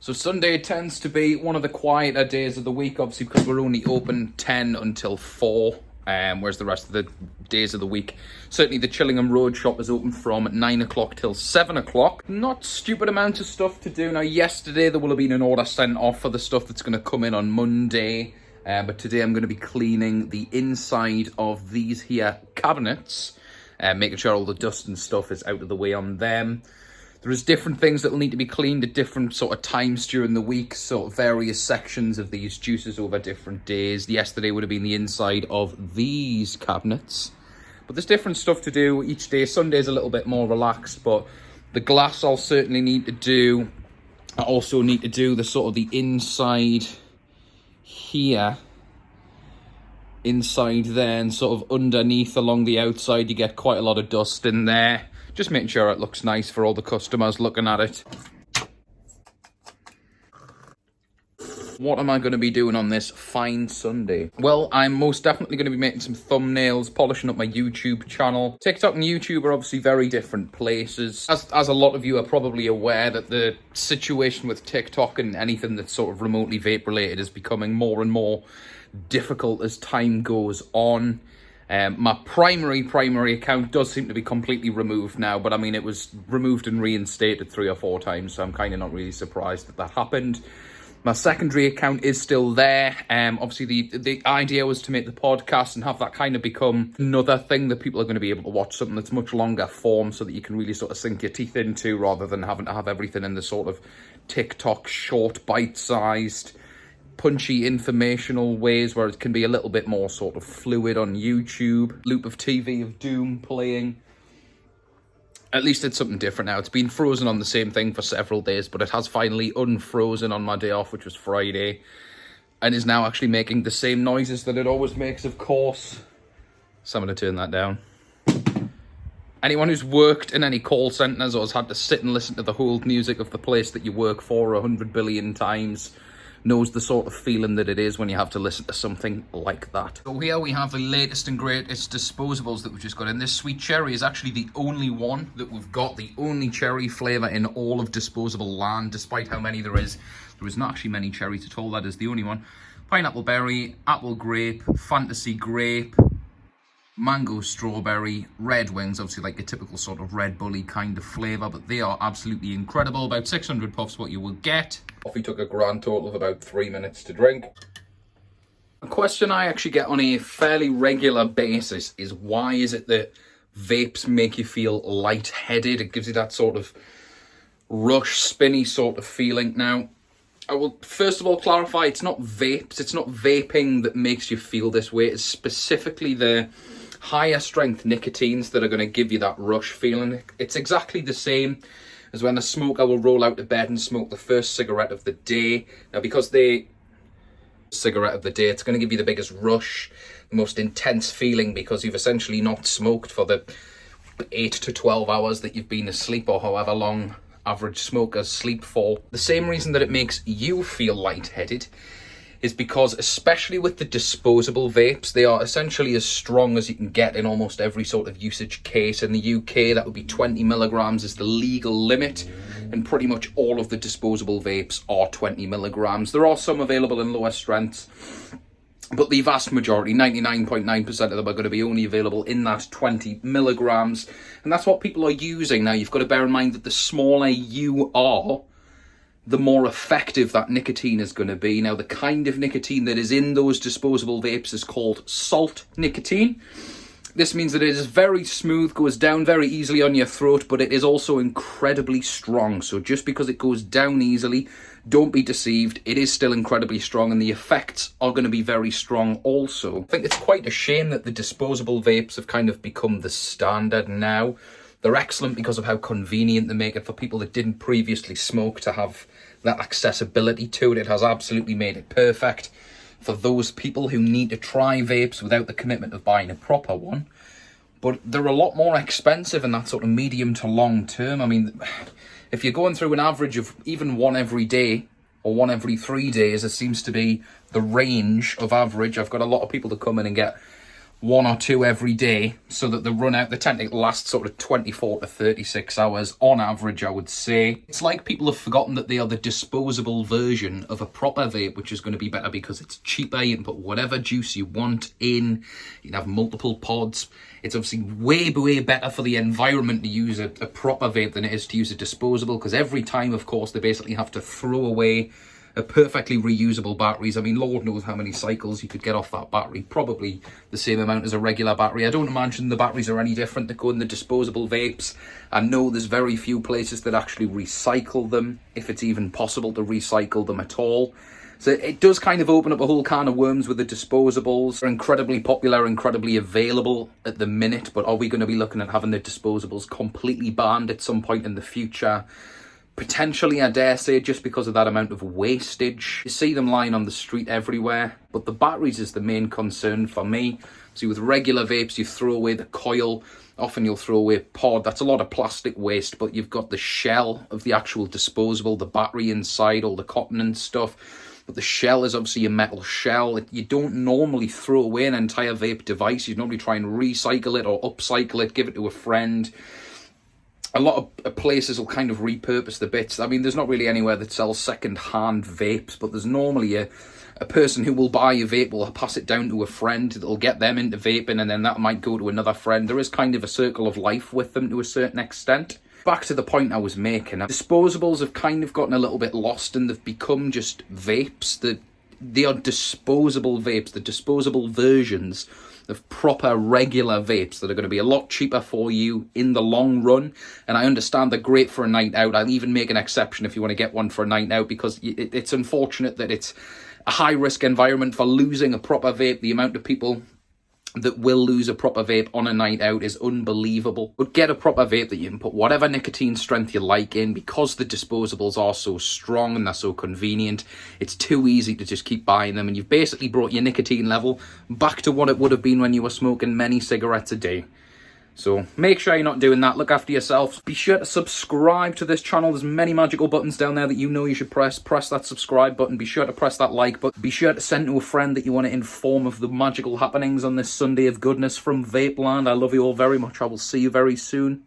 So Sunday tends to be one of the quieter days of the week, obviously because we're only open 10 until 4, whereas the rest of the days of the week, certainly the Chillingham Road shop is open from 9 o'clock till 7 o'clock. Not stupid amount of stuff to do. Now, yesterday there will have been an order sent off for the stuff that's going to come in on Monday, but today I'm going to be cleaning the inside of these here cabinets, making sure all the dust and stuff is out of the way on them. There's different things that will need to be cleaned at different sort of times during the week, sort of various sections of these juices over different days. Yesterday would have been the inside of these cabinets. But there's different stuff to do each day. Sunday's a little bit more relaxed, but the glass I'll certainly need to do. I also need to do the sort of the inside here. Inside there, and sort of underneath along the outside, you get quite a lot of dust in there. Just making sure it looks nice for all the customers looking at it. What am I going to be doing on this fine Sunday? Well, I'm most definitely going to be making some thumbnails, polishing up my YouTube channel. TikTok and YouTube are obviously very different places. As a lot of you are probably aware, that the situation with TikTok and anything that's sort of remotely vape related is becoming more and more difficult as time goes on. My primary account does seem to be completely removed now, but I mean, it was removed and reinstated 3 or 4 times, so I'm kind of not really surprised that happened. My secondary account is still there. Obviously, the idea was to make the podcast and have that kind of become another thing that people are going to be able to watch, something that's much longer form so that you can really sort of sink your teeth into, rather than having to have everything in the sort of TikTok short, bite-sized, punchy informational ways, where it can be a little bit more sort of fluid on YouTube. Loop of TV of doom playing. At least it's something different now. It's been frozen on the same thing for several days, but it has finally unfrozen on my day off, which was Friday, and is now actually making the same noises that it always makes, of course. So I'm going to turn that down. Anyone who's worked in any call centres or has had to sit and listen to the hold music of the place that you work for 100 billion times knows the sort of feeling that it is when you have to listen to something like that. So here we have the latest and greatest Disposables that we've just got in. This sweet cherry is actually the only one that we've got, the only cherry flavour in all of disposable land, despite how many there is. There is not actually many cherries at all, that is the only one. Pineapple berry, apple grape, fantasy grape, mango strawberry, red wings, obviously like a typical sort of Red Bully kind of flavour, but they are absolutely incredible. About 600 puffs what you will get. Coffee took a grand total of about 3 minutes to drink. A question I actually get on a fairly regular basis is, why is it that vapes make you feel lightheaded? It gives you that sort of rush, spinny sort of feeling. Now, I will first of all clarify, it's not vapes, it's not vaping that makes you feel this way. It's specifically the higher strength nicotines that are going to give you that rush feeling. It's exactly the same as when a smoker will roll out of bed and smoke the first cigarette of the day. Now, because it's going to give you the biggest rush, the most intense feeling, because you've essentially not smoked for the 8 to 12 hours that you've been asleep, or however long average smokers sleep for. The same reason that it makes you feel lightheaded is because, especially with the disposable vapes, they are essentially as strong as you can get in almost every sort of usage case. In the UK, that would be 20 milligrams is the legal limit, and pretty much all of the disposable vapes are 20 milligrams. There are some available in lower strengths, but the vast majority, 99.9% of them, are going to be only available in that 20 milligrams. And that's what people are using. Now, you've got to bear in mind that the smaller you are, the more effective that nicotine is going to be. Now, the kind of nicotine that is in those disposable vapes is called salt nicotine. This means that it is very smooth, goes down very easily on your throat, but it is also incredibly strong. So just because it goes down easily, don't be deceived. It is still incredibly strong, and the effects are going to be very strong also. I think it's quite a shame that the disposable vapes have kind of become the standard now. They're excellent because of how convenient they make it for people that didn't previously smoke to have that accessibility to it. It has absolutely made it perfect for those people who need to try vapes without the commitment of buying a proper one. But they're a lot more expensive in that sort of medium to long term. I mean, if you're going through an average of even one every day or one every 3 days, it seems to be the range of average. I've got a lot of people that come in and get 1 or 2 every day so that they run out. They tend to last sort of 24 to 36 hours on average, I would say. It's like people have forgotten that they are the disposable version of a proper vape, which is going to be better because it's cheaper. You can put whatever juice you want in. You can have multiple pods. It's obviously way, way better for the environment to use a proper vape than it is to use a disposable, because every time, of course, they basically have to throw away a perfectly reusable batteries. I mean, Lord knows how many cycles you could get off that battery. Probably the same amount as a regular battery. I don't imagine the batteries are any different that go in the disposable vapes. I know there's very few places that actually recycle them, if it's even possible to recycle them at all. So it does kind of open up a whole can of worms with the disposables. They're incredibly popular, incredibly available at the minute, but are we going to be looking at having the disposables completely banned at some point in the future? Potentially, I dare say, just because of that amount of wastage. You see them lying on the street everywhere, but the batteries is the main concern for me. See, with regular vapes, you throw away the coil. Often you'll throw away pod. That's a lot of plastic waste, but you've got the shell of the actual disposable, the battery inside, all the cotton and stuff. But the shell is obviously a metal shell. You don't normally throw away an entire vape device. You normally try and recycle it or upcycle it, give it to a friend. A lot of places will kind of repurpose the bits. I mean, there's not really anywhere that sells second-hand vapes, but there's normally a person who will buy a vape, will pass it down to a friend, that'll get them into vaping, and then that might go to another friend. There is kind of a circle of life with them to a certain extent. Back to the point I was making, disposables have kind of gotten a little bit lost, and they've become just vapes. They are disposable vapes, the disposable versions of proper regular vapes that are going to be a lot cheaper for you in the long run. And I understand they're great for a night out. I'll even make an exception if you want to get one for a night out, because it's unfortunate that it's a high risk environment for losing a proper vape. The amount of people that will lose a proper vape on a night out is unbelievable. But get a proper vape that you can put whatever nicotine strength you like in, because the disposables are so strong and they're so convenient. It's too easy to just keep buying them, and you've basically brought your nicotine level back to what it would have been when you were smoking many cigarettes a day. So make sure you're not doing that. Look after yourself. Be sure to subscribe to this channel. There's many magical buttons down there that you know you should press. Press that subscribe button. Be sure to press that like button. Be sure to send to a friend that you want to inform of the magical happenings on this Sunday of goodness from Vapeland. I love you all very much. I will see you very soon.